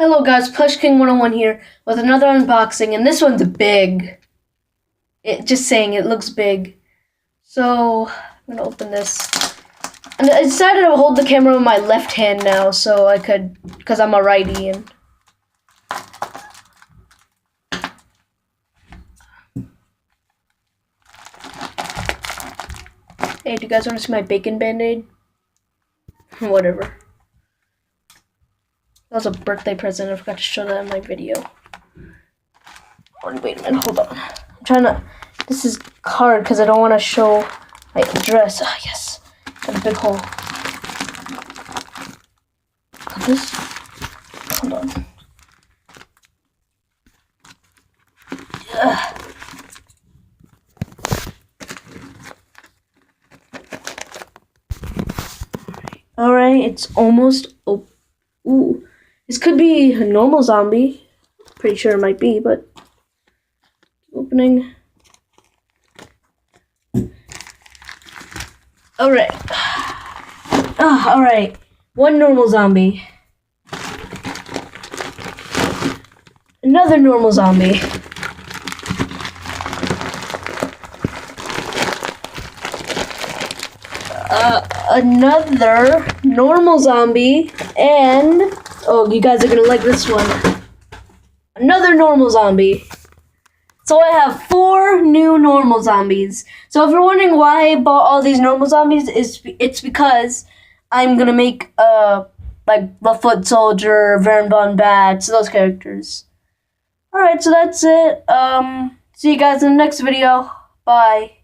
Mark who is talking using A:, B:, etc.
A: Hello guys, Plush King 101 here with another unboxing, and this one's big. Just saying, it looks big. So, I'm gonna open this. And I decided to hold the camera with my left hand now, so I could, because I'm a righty. And hey, do you guys want to see my bacon band-aid? Whatever. That was a birthday present. I forgot to show that in my video. Oh, wait a minute, hold on. I'm trying to. This is hard because I don't want to show my address. Ah, yes. Got a big hole. Got this? Hold on. Ugh. Alright, it's almost open. Ooh. This could be a normal zombie. Pretty sure it might be, but opening. Alright. Alright. One normal zombie. Another normal zombie. Another normal zombie, and oh, you guys are gonna like this one. Another normal zombie. So I have 4 new normal zombies. So if you're wondering why I bought all these normal zombies, it's because I'm gonna make like the Foot Soldier, Vernbon Bats, those characters. Alright, so that's it. See you guys in the next video. Bye.